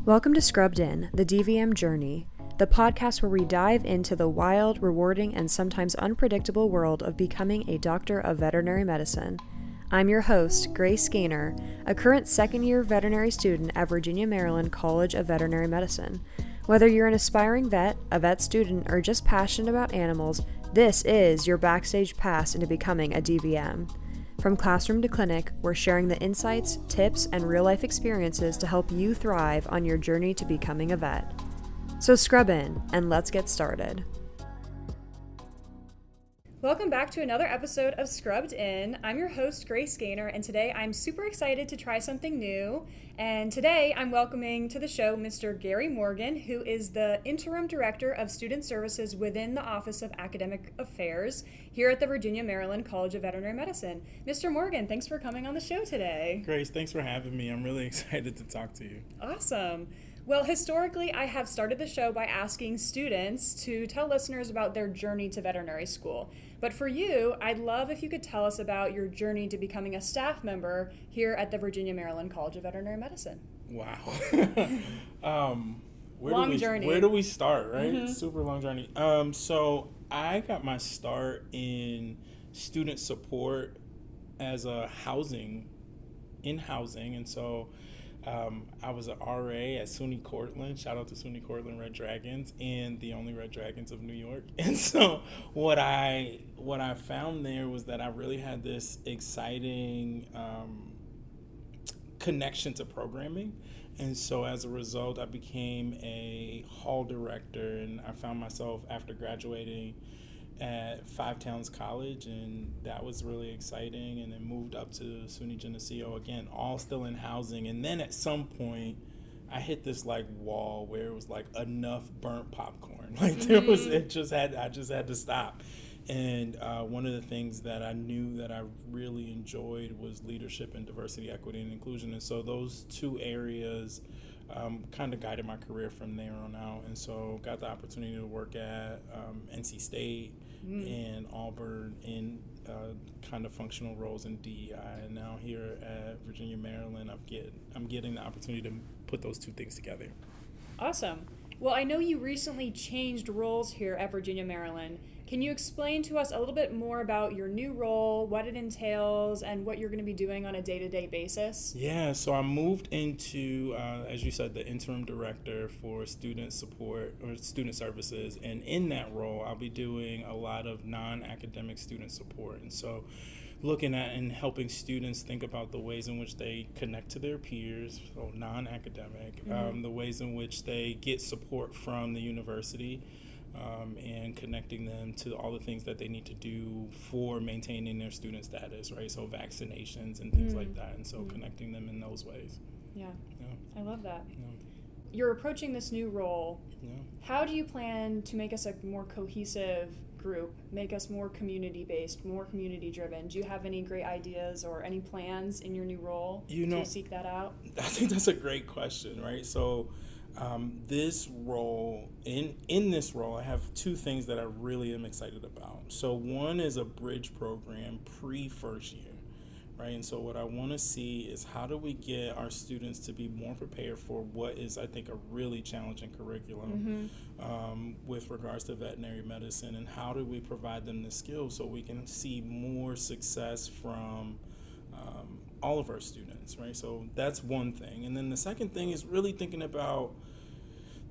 Welcome to Scrubbed In, the DVM Journey, the podcast where we dive into the wild, rewarding, and sometimes unpredictable world of becoming a Doctor of Veterinary Medicine. I'm your host, Grace Gaynor, a current second-year veterinary student at Virginia, Maryland College of Veterinary Medicine. Whether you're an aspiring vet, a vet student, or just passionate about animals, this is your backstage pass into becoming a DVM. From classroom to clinic, we're sharing the insights, tips, and real-life experiences to help you thrive on your journey to becoming a vet. So scrub in, and let's get started. Welcome back to another episode of Scrubbed In. I'm your host, Grace Gaynor, and today I'm super excited to try something new. And today I'm welcoming to the show Mr. Garry Morgan, who is the Interim Director of Student Services within the Office of Academic Affairs here at the Virginia, Maryland College of Veterinary Medicine. Mr. Morgan, thanks for coming on the show today. Grace, thanks for having me. I'm really excited to talk to you. Awesome. Well, historically, I have started the show by asking students to tell listeners about their journey to veterinary school. But for you, I'd love if you could tell us about your journey to becoming a staff member here at the Virginia, Maryland College of Veterinary Medicine. Wow. Journey. Where do we start, right? Mm-hmm. Super long journey. So I got my start in student support as a housing. And so I was an RA at SUNY Cortland. Shout out to SUNY Cortland Red Dragons, and the only Red Dragons of New York. And so what I found there was that I really had this exciting connection to programming. And so as a result, I became a hall director, and I found myself after graduating at Five Towns College, and that was really exciting. And then moved up to SUNY Geneseo, again, all still in housing. And then at some point I hit this like wall where it was like enough burnt popcorn. Like I just had to stop. And one of the things that I knew that I really enjoyed was leadership and diversity, equity, and inclusion. And so those two areas kind of guided my career from there on out. And so got the opportunity to work at NC State and Auburn in kind of functional roles in DEI. And now here at Virginia, Maryland, I'm getting the opportunity to put those two things together. Awesome. Well, I know you recently changed roles here at Virginia, Maryland. Can you explain to us a little bit more about your new role, what it entails, and what you're going to be doing on a day-to-day basis? Yeah, so I moved into, as you said, the interim director for student support or student services. And in that role, I'll be doing a lot of non-academic student support. And so looking at and helping students think about the ways in which they connect to their peers, so non-academic, the ways in which they get support from the university, and connecting them to all the things that they need to do for maintaining their student status, right? So vaccinations and things like that. And so connecting them in those ways. Yeah. I love that. Yeah. You're approaching this new role. Yeah. How do you plan to make us a more cohesive group, make us more community-based, more community-driven? Do you have any great ideas or any plans in your new role to seek that out? I think that's a great question, right? So this role, in this role, I have two things that I really am excited about. So one is a bridge program pre-first year, right? And so what I want to see is how do we get our students to be more prepared for what is, I think, a really challenging curriculum with regards to veterinary medicine, and how do we provide them the skills so we can see more success from all of our students, right? So that's one thing. And then the second thing is really thinking about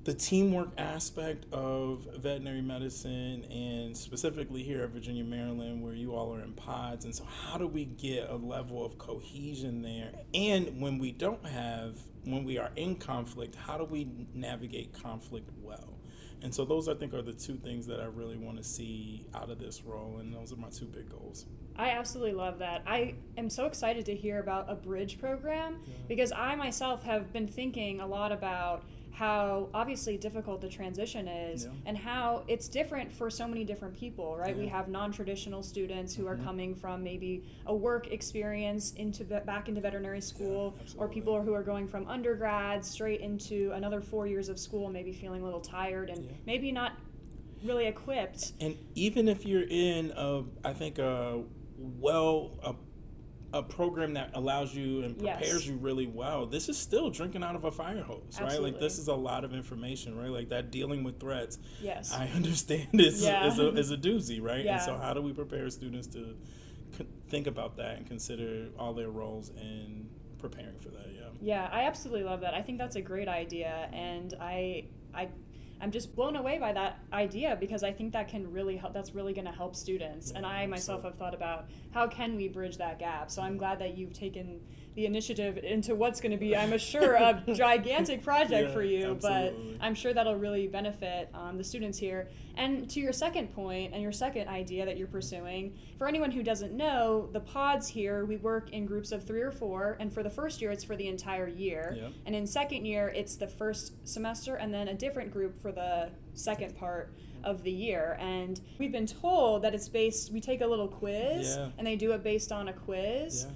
the teamwork aspect of veterinary medicine, and specifically here at Virginia, Maryland, where you all are in pods. And so how do we get a level of cohesion there? And when we are in conflict, how do we navigate conflict well? And so those, I think, are the two things that I really want to see out of this role, and those are my two big goals. I absolutely love that. I am so excited to hear about a bridge program because I myself have been thinking a lot about how obviously difficult the transition is and how it's different for so many different people, right? We have non-traditional students who are coming from maybe a work experience back into veterinary school, or people who are going from undergrad straight into another 4 years of school, maybe feeling a little tired and maybe not really equipped. And even if you're in a a program that allows you and prepares you really well, this is still drinking out of a fire hose, right? Like, this is a lot of information, right? Like, that dealing with threats, I understand is a doozy, right? And so how do we prepare students to think about that and consider all their roles in preparing for that? Yeah, I absolutely love that. I think that's a great idea, and I'm just blown away by that idea, because I think that can really help. That's really going to help students. And I myself have thought about how can we bridge that gap. So I'm glad that you've taken the initiative into what's going to be, I'm sure, a gigantic project for you. Absolutely. But I'm sure that'll really benefit the students here. And to your second point and your second idea that you're pursuing, for anyone who doesn't know, the pods here, we work in groups of 3 or 4, and for the first year, it's for the entire year. Yep. And in second year, it's the first semester, and then a different group for the second part of the year. And we've been told that it's based, we take a little quiz, and they do it based on a quiz,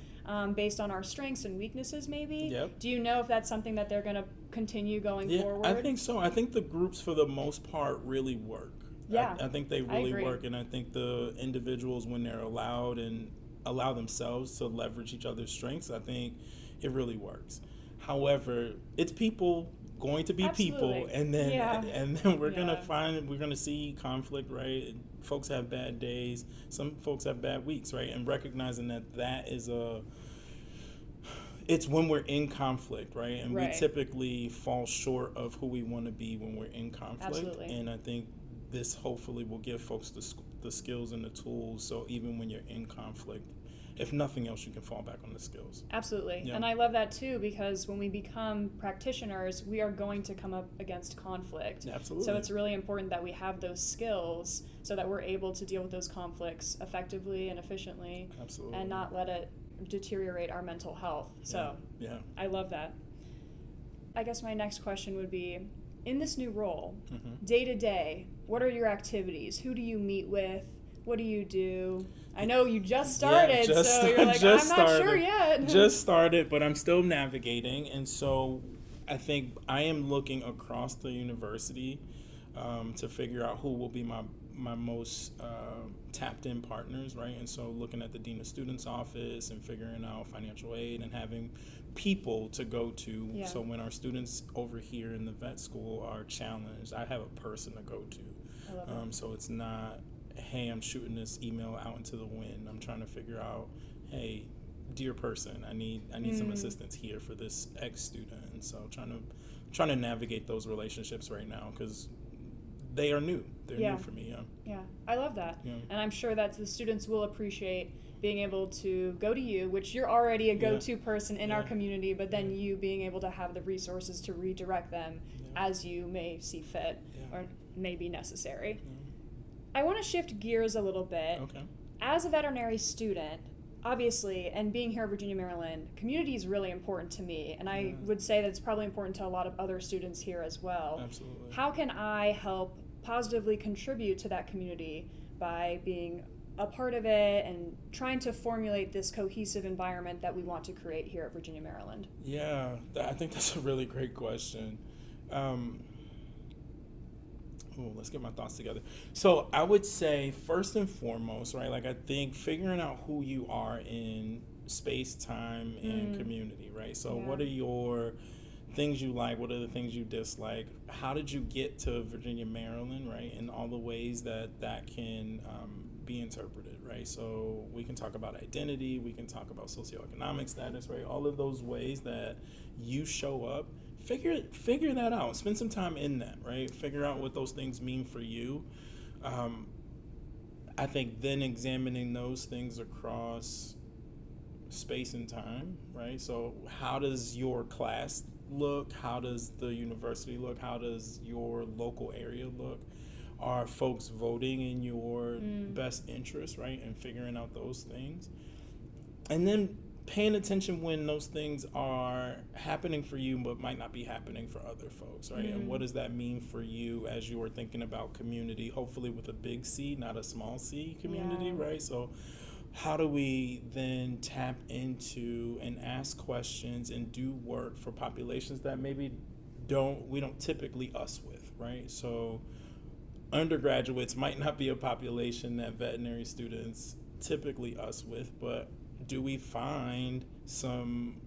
based on our strengths and weaknesses, maybe. Yep. Do you know if that's something that they're going to continue going forward? I think so. I think the groups, for the most part, really work. Yeah, I think they really work, and I think the individuals, when they're allowed and allow themselves to leverage each other's strengths, I think it really works. However, it's people going to be people, and then we're gonna see conflict, right? Folks have bad days, some folks have bad weeks, right? And recognizing that is it's when we're in conflict, right? And we typically fall short of who we want to be when we're in conflict. Absolutely. And I think this hopefully will give folks the skills and the tools, so even when you're in conflict, if nothing else, you can fall back on the skills. Absolutely. Yeah. And I love that too, because when we become practitioners, we are going to come up against conflict. Absolutely. So it's really important that we have those skills so that we're able to deal with those conflicts effectively and efficiently. Absolutely. And not let it deteriorate our mental health. So I love that. I guess my next question would be, in this new role, day to day, what are your activities? Who do you meet with? What do you do? I know you just started, you're like, I'm not sure yet. Just started, but I'm still navigating. And so I think I am looking across the university to figure out who will be my most tapped in partners, right? And so looking at the Dean of Students office and figuring out financial aid and having people to go to. Yeah. So when our students over here in the vet school are challenged, I have a person to go to. I love it. So it's not, hey, I'm shooting this email out into the wind. I'm trying to figure out, hey, dear person, I need some assistance here for this X student. And so trying to navigate those relationships right now, because they are new. They're new for me. Yeah, I love that. Yeah. And I'm sure that the students will appreciate being able to go to you, which you're already a go-to person in our community, but then you being able to have the resources to redirect them as you may see fit or may be necessary. I want to shift gears a little bit. Okay. As a veterinary student, obviously, and being here at Virginia, Maryland, community is really important to me, and I would say that it's probably important to a lot of other students here as well. Absolutely. How can I help positively contribute to that community by being a part of it and trying to formulate this cohesive environment that we want to create here at Virginia, Maryland? Yeah, I think that's a really great question. Let's get my thoughts together. So I would say, first and foremost, right, like I think figuring out who you are in space, time, and community, right? So what are your things you like? What are the things you dislike? How did you get to Virginia, Maryland, right? And all the ways that can be interpreted, right? So we can talk about identity, we can talk about socioeconomic status, right? All of those ways that you show up. Figure that out. Spend some time in that, right? Figure out what those things mean for you. I think then examining those things across space and time, right? So how does your class look? How does the university look? How does your local area look? Are folks voting in your best interest, right? And figuring out those things. And then paying attention when those things are happening for you but might not be happening for other folks, right? And what does that mean for you as you are thinking about community, hopefully with a big C, not a small c community, right? So how do we then tap into and ask questions and do work for populations that maybe we don't typically us with, right? So undergraduates might not be a population that veterinary students typically us with, but do we find some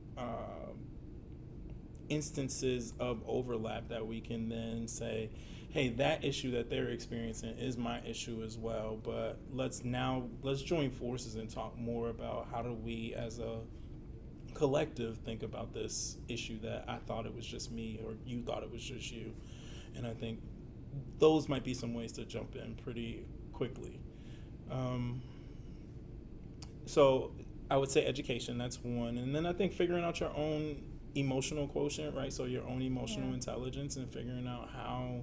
instances of overlap that we can then say, hey, that issue that they're experiencing is my issue as well, but let's join forces and talk more about how do we as a collective think about this issue that I thought it was just me or you thought it was just you. And I think those might be some ways to jump in pretty quickly. So I would say education, that's one. And then I think figuring out your own emotional quotient, right? So your own emotional intelligence, and figuring out how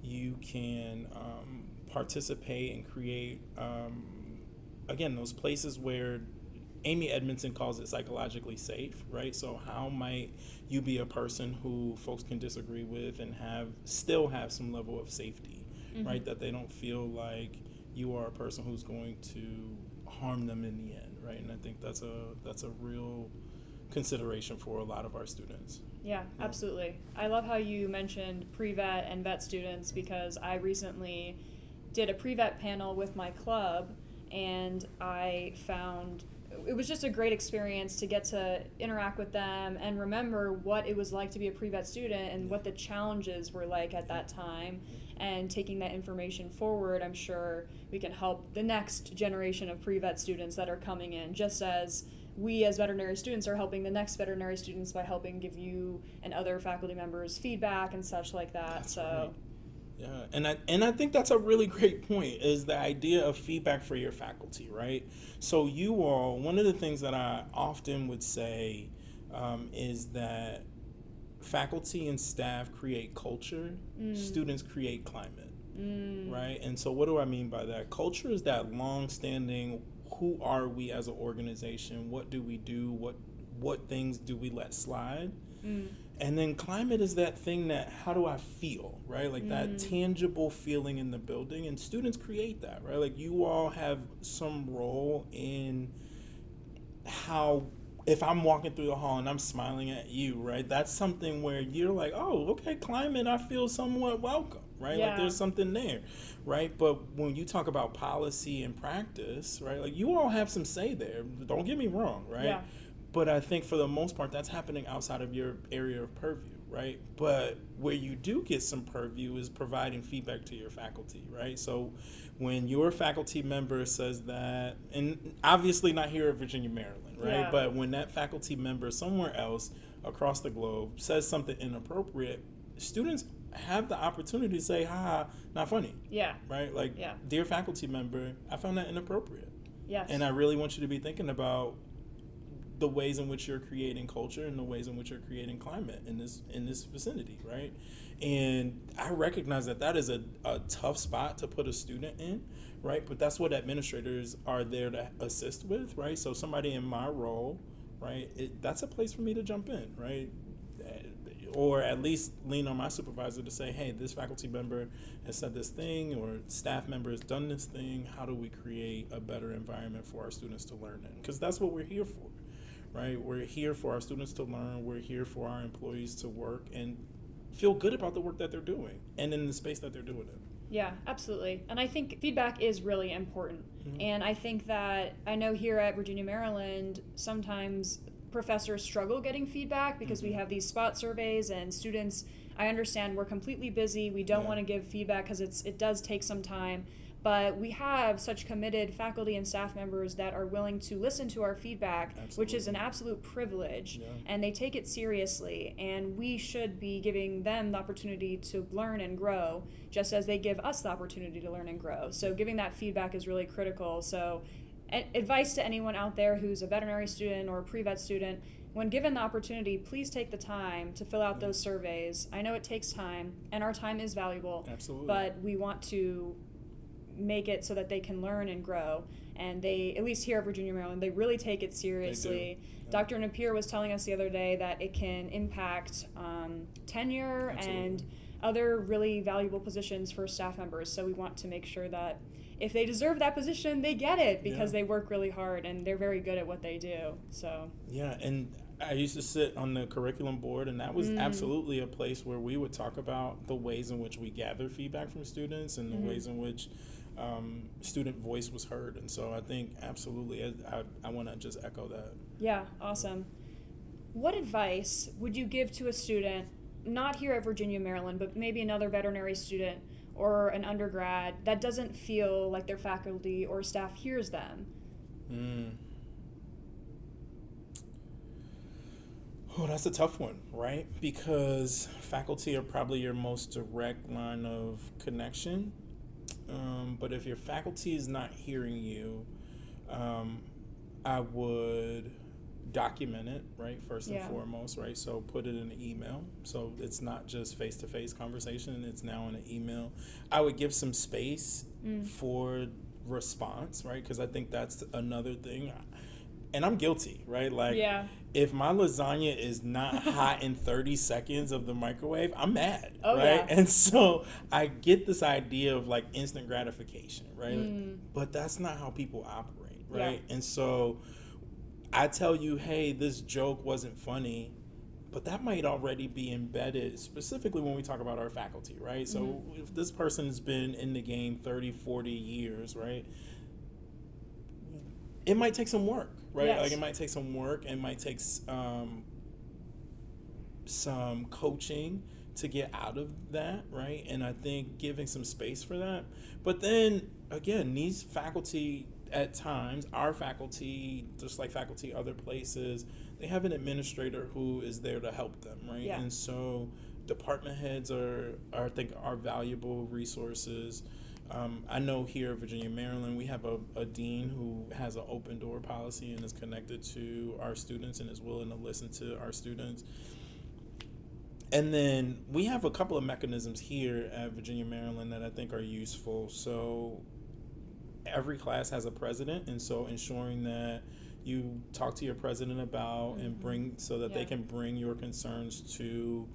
you can participate and create, again, those places where Amy Edmondson calls it psychologically safe, right? So how might you be a person who folks can disagree with and still have some level of safety, right? That they don't feel like you are a person who's going to harm them in the end, right? And I think that's a real consideration for a lot of our students. Yeah, absolutely. I love how you mentioned pre-vet and vet students, because I recently did a pre-vet panel with my club, and I found it was just a great experience to get to interact with them and remember what it was like to be a pre-vet student and what the challenges were like at that time. And taking that information forward, I'm sure we can help the next generation of pre-vet students that are coming in, just as we as veterinary students are helping the next veterinary students by helping give you and other faculty members feedback and such like that. That's right. Yeah, and I think that's a really great point, is the idea of feedback for your faculty, right? So you all, one of the things that I often would say is that faculty and staff create culture, students create climate, right? And so what do I mean by that? Culture is that long-standing, who are we as an organization? What do we do? What things do we let slide? And then climate is that thing that, how do I feel, right? Like that tangible feeling in the building, and students create that, right? Like you all have some role in how, if I'm walking through the hall and I'm smiling at you, right? That's something where you're like, oh, okay, climate, I feel somewhat welcome, right? Yeah. Like there's something there, right? But when you talk about policy and practice, right? Like you all have some say there. Don't get me wrong, right? Yeah. But I think for the most part, that's happening outside of your area of purview, right? But where you do get some purview is providing feedback to your faculty, right? So when your faculty member says that, and obviously not here at Virginia, Maryland, right? Yeah. But when that faculty member somewhere else across the globe says something inappropriate, students have the opportunity to say, haha, not funny. Yeah. Right? Like, dear faculty member, I found that inappropriate. Yes. And I really want you to be thinking about the ways in which you're creating culture and the ways in which you're creating climate in this vicinity, right? And I recognize that is a tough spot to put a student in, right? But that's what administrators are there to assist with, right? So somebody in my role, right, that's a place for me to jump in, right? Or at least lean on my supervisor to say, hey, this faculty member has said this thing, or staff member has done this thing. How do we create a better environment for our students to learn in? Because that's what we're here for, right? We're here for our students to learn. We're here for our employees to work and feel good about the work that they're doing and in the space that they're doing it. Yeah, absolutely. And I think feedback is really important. And I think that, I know here at Virginia, Maryland, sometimes professors struggle getting feedback because we have these spot surveys, and students, I understand we're completely busy. We don't want to give feedback because it does take some time. But we have such committed faculty and staff members that are willing to listen to our feedback, which is an absolute privilege, and they take it seriously. And we should be giving them the opportunity to learn and grow, just as they give us the opportunity to learn and grow. So giving that feedback is really critical. So advice to anyone out there who's a veterinary student or a pre-vet student, when given the opportunity, please take the time to fill out those surveys. I know it takes time, and our time is valuable. Absolutely. But we want to make it so that they can learn and grow. And they, at least here at Virginia, Maryland, they really take it seriously. Dr. Napier was telling us the other day that it can impact tenure and other really valuable positions for staff members. So we want to make sure that if they deserve that position, they get it, because they work really hard and they're very good at what they do. So and I used to sit on the curriculum board, and that was absolutely a place where we would talk about the ways in which we gather feedback from students and the ways in which student voice was heard. And so I think absolutely, I want to just echo that. Yeah, awesome. What advice would you give to a student, not here at Virginia, Maryland, but maybe another veterinary student or an undergrad that doesn't feel like their faculty or staff hears them? Oh, that's a tough one, right? Because faculty are probably your most direct line of connection. But if your faculty is not hearing you, I would document it, right? First and foremost, right? So put it in an email. So it's not just face-to-face conversation, it's now in an email. I would give some space for response, right? Because I think that's another thing. And I'm guilty, right? Like, if my lasagna is not hot in 30 seconds of the microwave, I'm mad, right? Yeah. And so I get this idea of like instant gratification, right? But that's not how people operate, right? And so I tell you, hey, this joke wasn't funny, but that might already be embedded, specifically when we talk about our faculty, right? So if this person's been in the game 30, 40 years, right? It might take some work, right? Yes. Like it might take some work. It might take some coaching to get out of that, right? And I think giving some space for that. But then, again, these faculty at times, our faculty, just like faculty other places, they have an administrator who is there to help them, right? Yeah. And so department heads are valuable resources. I know here at Virginia, Maryland, we have a dean who has an open door policy and is connected to our students and is willing to listen to our students. And then we have a couple of mechanisms here at Virginia, Maryland that I think are useful. So every class has a president, and so ensuring that you talk to your president about and bring so that they can bring your concerns to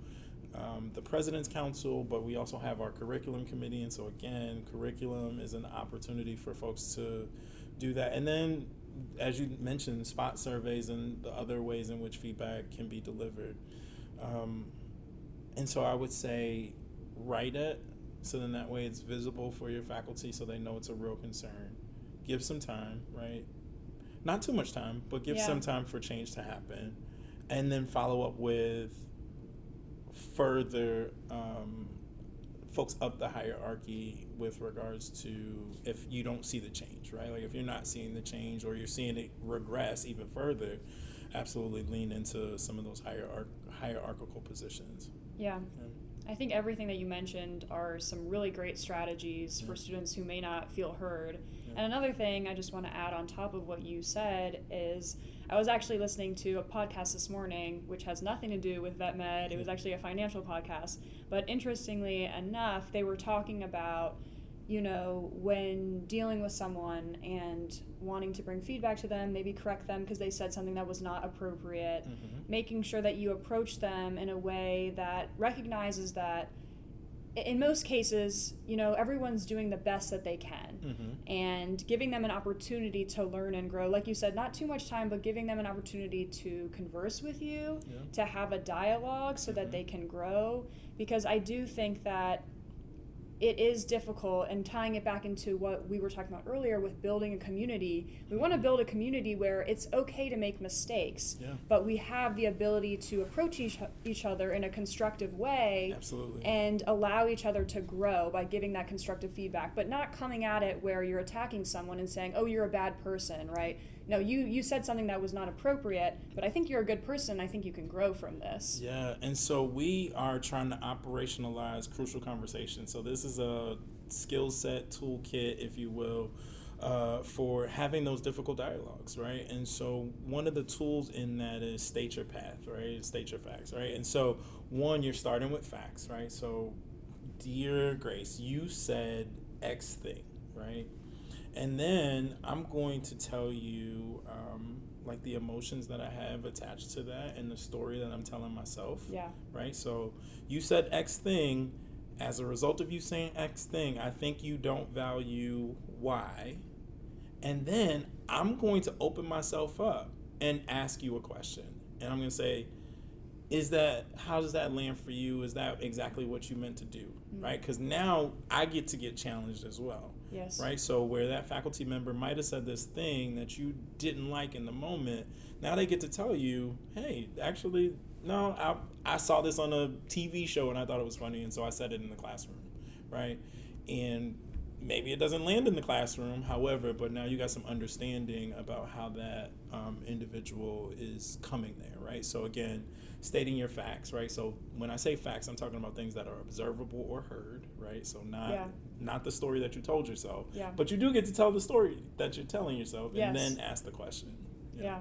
the President's Council, but we also have our curriculum committee. And so again, curriculum is an opportunity for folks to do that. And then, as you mentioned, spot surveys and the other ways in which feedback can be delivered. And so I would say write it, so then that way it's visible for your faculty so they know it's a real concern. Give some time, right? Not too much time, but give some time for change to happen. And then follow up with further folks up the hierarchy with regards to if you don't see the change, right? Like if you're not seeing the change or you're seeing it regress even further, absolutely lean into some of those hierarchical positions. Yeah. I think everything that you mentioned are some really great strategies for students who may not feel heard. And another thing I just want to add on top of what you said is I was actually listening to a podcast this morning, which has nothing to do with vet med. It was actually a financial podcast. But interestingly enough, they were talking about, you know, when dealing with someone and wanting to bring feedback to them, maybe correct them because they said something that was not appropriate, making sure that you approach them in a way that recognizes that in most cases, you know, everyone's doing the best that they can, and giving them an opportunity to learn and grow. Like you said, not too much time, but giving them an opportunity to converse with you, to have a dialogue so that they can grow. Because I do think that it is difficult, and tying it back into what we were talking about earlier with building a community, we want to build a community where it's okay to make mistakes, but we have the ability to approach each other in a constructive way. Absolutely. And allow each other to grow by giving that constructive feedback, but not coming at it where you're attacking someone and saying, oh, you're a bad person, right? No, you said something that was not appropriate, but I think you're a good person. I think you can grow from this. Yeah, and so we are trying to operationalize crucial conversations. So this is a skill set toolkit, if you will, for having those difficult dialogues, right? And so one of the tools in that is state your path, right? State your facts, right? And so one, you're starting with facts, right? So, dear Grace, you said X thing, right? And then I'm going to tell you like the emotions that I have attached to that and the story that I'm telling myself. Yeah. Right? So you said X thing. As a result of you saying X thing, I think you don't value Y. And then I'm going to open myself up and ask you a question. And I'm going to say, how does that land for you? Is that exactly what you meant to do, right? Because now I get to get challenged as well. Yes. Right? So where that faculty member might have said this thing that you didn't like in the moment, now they get to tell you, hey, actually, no, I saw this on a TV show and I thought it was funny, and so I said it in the classroom, right? And maybe it doesn't land in the classroom, however, but now you got some understanding about how that individual is coming there, right? So again, stating your facts, right? So when I say facts, I'm talking about things that are observable or heard, right? So not the story that you told yourself, but you do get to tell the story that you're telling yourself, and then ask the question. Yeah.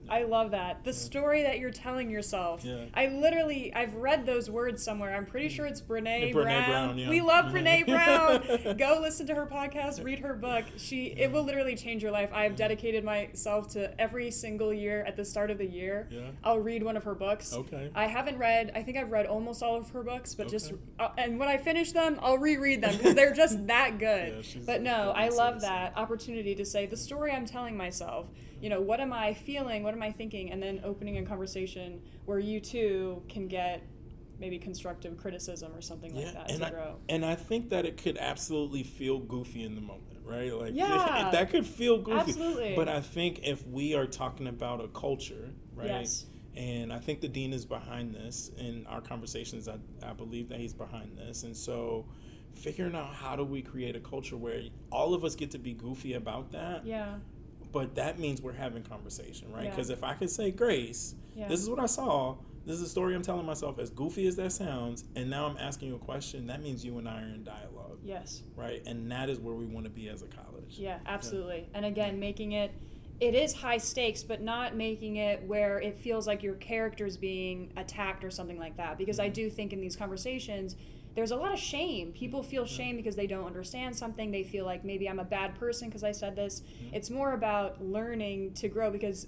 I love that. The story that you're telling yourself. Yeah. I've read those words somewhere. I'm pretty sure it's Brene Brown. Yeah. We love Brene Brown. Go listen to her podcast, read her book. It will literally change your life. I have dedicated myself to every single year at the start of the year. Yeah. I'll read one of her books. Okay. I think I've read almost all of her books, but and when I finish them, I'll reread them because they're just that good. But no, I love that opportunity to say the story I'm telling myself. What am I feeling? What am I thinking? And then opening a conversation where you too can get maybe constructive criticism or something like that to grow. And I think that it could absolutely feel goofy in the moment, right? Like that could feel goofy. Absolutely. But I think if we are talking about a culture, right? Yes. And I think the dean is behind this in our conversations. I believe that he's behind this. And so figuring out how do we create a culture where all of us get to be goofy about that. Yeah. But that means we're having conversation, right? Because if I could say, Grace, this is what I saw, this is a story I'm telling myself, as goofy as that sounds, and now I'm asking you a question, that means you and I are in dialogue. Yes. Right? And that is where we want to be as a college. Yeah, absolutely. Yeah. And again, making it is high stakes, but not making it where it feels like your character's being attacked or something like that. Because I do think in these conversations, there's a lot of shame. People feel shame because they don't understand something. They feel like maybe I'm a bad person because I said this. It's more about learning to grow because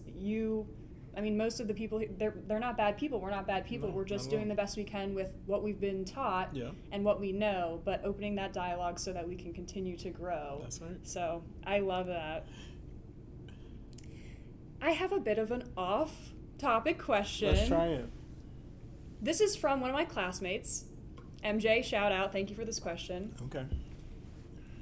most of the people, they're not bad people. We're not bad people. We're just doing the best we can with what we've been taught and what we know, but opening that dialogue so that we can continue to grow. That's right. So I love that. I have a bit of an off-topic question. Let's try it. This is from one of my classmates. MJ, shout out. Thank you for this question. Okay.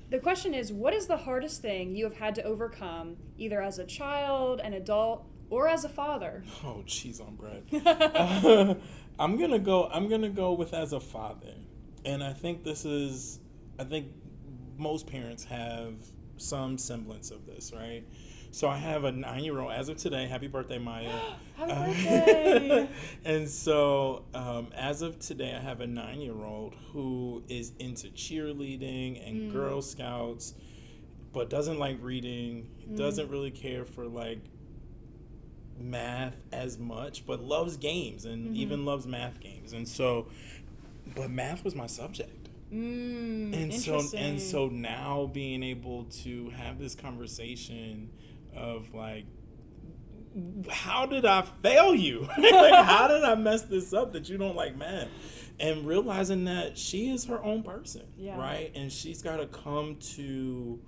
The question is, what is the hardest thing you have had to overcome, either as a child, an adult, or as a father? Oh, cheese on bread. I'm gonna go with as a father, and I think most parents have some semblance of this, right? So I have a 9-year-old as of today. Happy birthday, Maya. Happy birthday. And so as of today, I have a 9-year-old who is into cheerleading and Girl Scouts, but doesn't like reading, doesn't really care for like math as much, but loves games and even loves math games. And so, but math was my subject. And so now being able to have this conversation of like, how did I fail you? Like, how did I mess this up that you don't like math? And realizing that she is her own person, right? And she's got to come to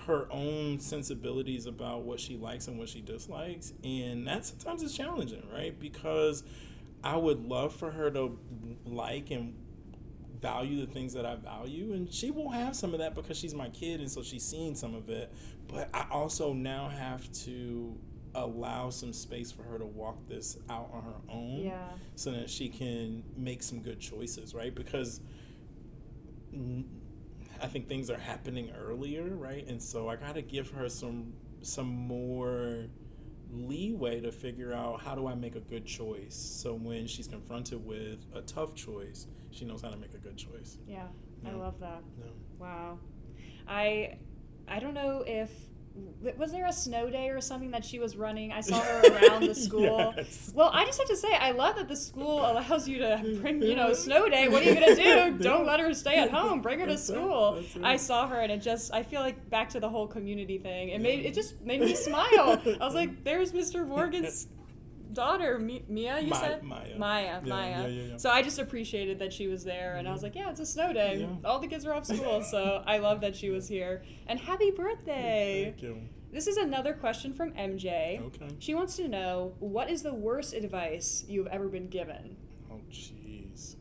her own sensibilities about what she likes and what she dislikes. And that sometimes is challenging, right? Because I would love for her to like and value the things that I value, and she will have some of that because she's my kid, and so she's seen some of it. But I also now have to allow some space for her to walk this out on her own, so that she can make some good choices, right? Because I think things are happening earlier, right? And so I got to give her some more leeway to figure out, how do I make a good choice, so when she's confronted with a tough choice, she knows how to make a good choice. Yeah. I love that. Wow. I don't know if was there a snow day or something that she was running? I saw her around the school. Yes. Well, I just have to say, I love that the school allows you to bring, snow day. What are you going to do? Don't let her stay at home. Bring her to school. Right. I saw her, and I feel like back to the whole community thing. It just made me smile. I was like, there's Mr. Morgan's daughter, Mia, you said? Maya. Yeah. So I just appreciated that she was there, and I was like, yeah, it's a snow day. Yeah. All the kids are off school, so I love that she was here. And happy birthday. Thank you. This is another question from MJ. Okay. She wants to know, what is the worst advice you've ever been given? Oh, jeez.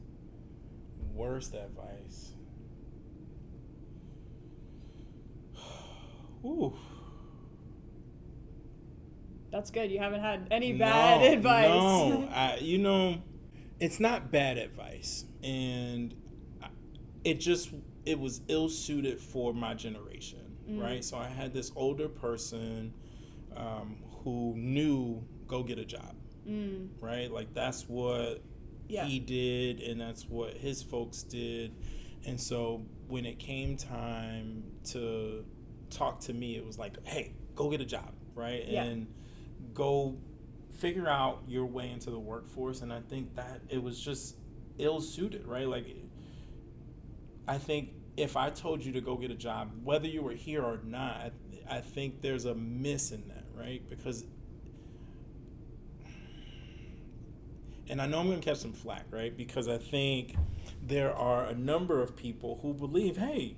Worst advice. Ooh. That's good. You haven't had any bad advice. No. It's not bad advice. And it was ill-suited for my generation, right? So I had this older person who knew, go get a job, right? Like, that's what he did, and that's what his folks did. And so when it came time to talk to me, it was like, hey, go get a job, right? Yeah. And go figure out your way into the workforce. And I think that it was just ill-suited, right? Like, I think if I told you to go get a job, whether you were here or not, I think there's a miss in that, right? Because, and I know I'm going to catch some flack, right? Because I think there are a number of people who believe, hey,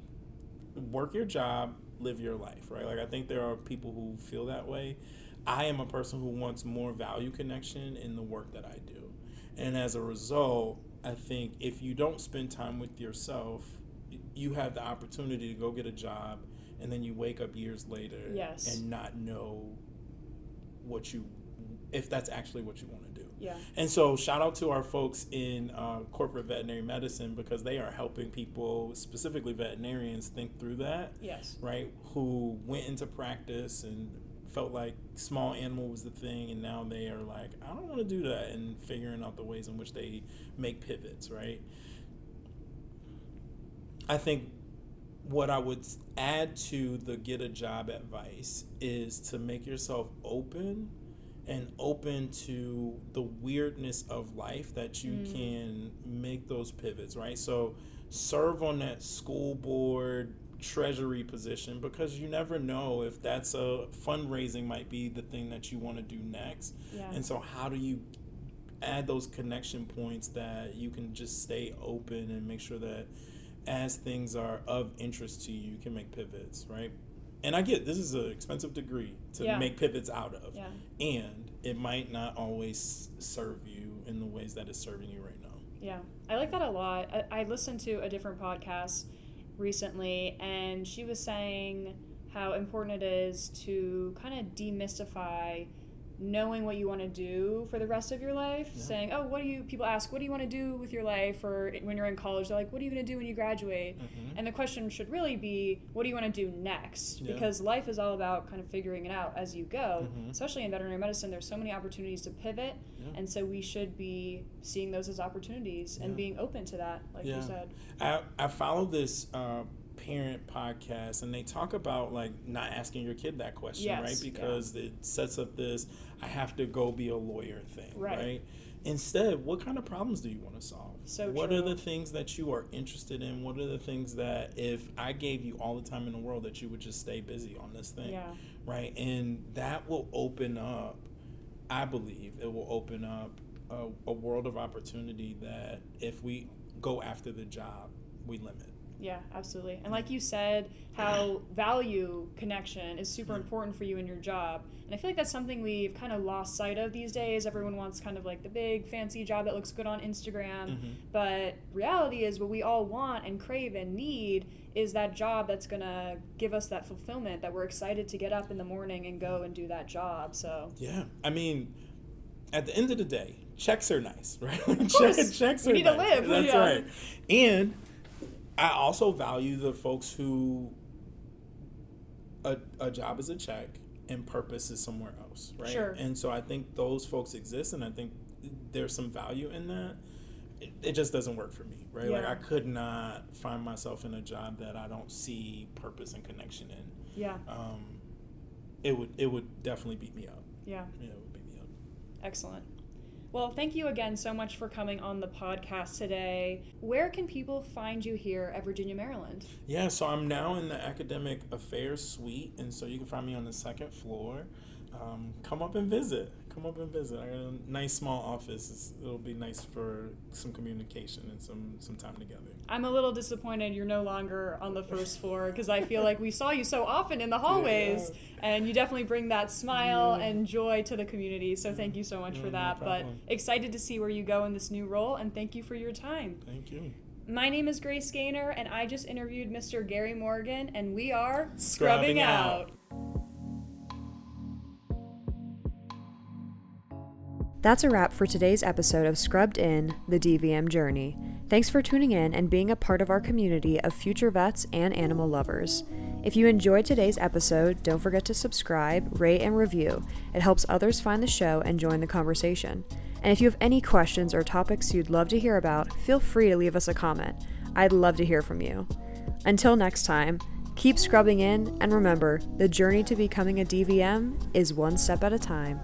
work your job, live your life, right? Like, I think there are people who feel that way. I am a person who wants more value connection in the work that I do. And as a result, I think if you don't spend time with yourself, you have the opportunity to go get a job, and then you wake up years later and not know if that's actually what you want to do. Yeah. And so shout out to our folks in corporate veterinary medicine, because they are helping people, specifically veterinarians, think through that. Yes. Right? Who went into practice and felt like small animal was the thing, and now they are like, I don't want to do that, and figuring out the ways in which they make pivots, right? I think what I would add to the get a job advice is to make yourself open to the weirdness of life, that you can make those pivots, right? So serve on that school board treasury position, because you never know if that's fundraising might be the thing that you want to do next. And so how do you add those connection points that you can just stay open and make sure that as things are of interest to you, you can make pivots, right? And I get this is an expensive degree to make pivots out of, and it might not always serve you in the ways that it's serving you right now. Yeah, I like that a lot. I listened to a different podcast recently, and she was saying how important it is to kind of demystify knowing what you want to do for the rest of your life. Saying, oh, people ask, what do you want to do with your life? Or when you're in college, they're like, what are you going to do when you graduate? And the question should really be, what do you want to do next? Because life is all about kind of figuring it out as you go. Especially in veterinary medicine, there's so many opportunities to pivot, and so we should be seeing those as opportunities and being open to that, like you said. I follow this parent podcast, and they talk about like not asking your kid that question, right? Because it sets up this I have to go be a lawyer thing, right? Instead, what kind of problems do you want to solve? What are the things that you are interested in? What are the things that if I gave you all the time in the world that you would just stay busy on this thing, right? And that will open up, I believe it will open up a world of opportunity that if we go after the job, we limit. Yeah, absolutely. And like you said, how value connection is super important for you in your job. And I feel like that's something we've kind of lost sight of these days. Everyone wants kind of like the big fancy job that looks good on Instagram. But reality is what we all want and crave and need is that job that's going to give us that fulfillment, that we're excited to get up in the morning and go and do that job. So yeah, I mean, at the end of the day, checks are nice, right? Checks we need to live. That's right. And I also value the folks who a job is a check and purpose is somewhere else, right? Sure. And so I think those folks exist, and I think there's some value in that. It just doesn't work for me, right? Like I could not find myself in a job that I don't see purpose and connection in. Yeah. It would definitely beat me up. Yeah. Yeah, it would beat me up. Excellent. Well, thank you again so much for coming on the podcast today. Where can people find you here at Virginia, Maryland? Yeah, so I'm now in the academic affairs suite, and so you can find me on the second floor. Come up and visit. come up and visit. I got a nice small office. It'll be nice for some communication and some time together. I'm a little disappointed you're no longer on the first floor because I feel like we saw you so often in the hallways, and you definitely bring that smile and joy to the community. So thank you so much for that. But excited to see where you go in this new role, and thank you for your time. Thank you. My name is Grace Gaynor, and I just interviewed Mr. Garry Morgan, and we are Scrubbing Out. That's a wrap for today's episode of Scrubbed In, the DVM Journey. Thanks for tuning in and being a part of our community of future vets and animal lovers. If you enjoyed today's episode, don't forget to subscribe, rate, and review. It helps others find the show and join the conversation. And if you have any questions or topics you'd love to hear about, feel free to leave us a comment. I'd love to hear from you. Until next time, keep scrubbing in, and remember, the journey to becoming a DVM is one step at a time.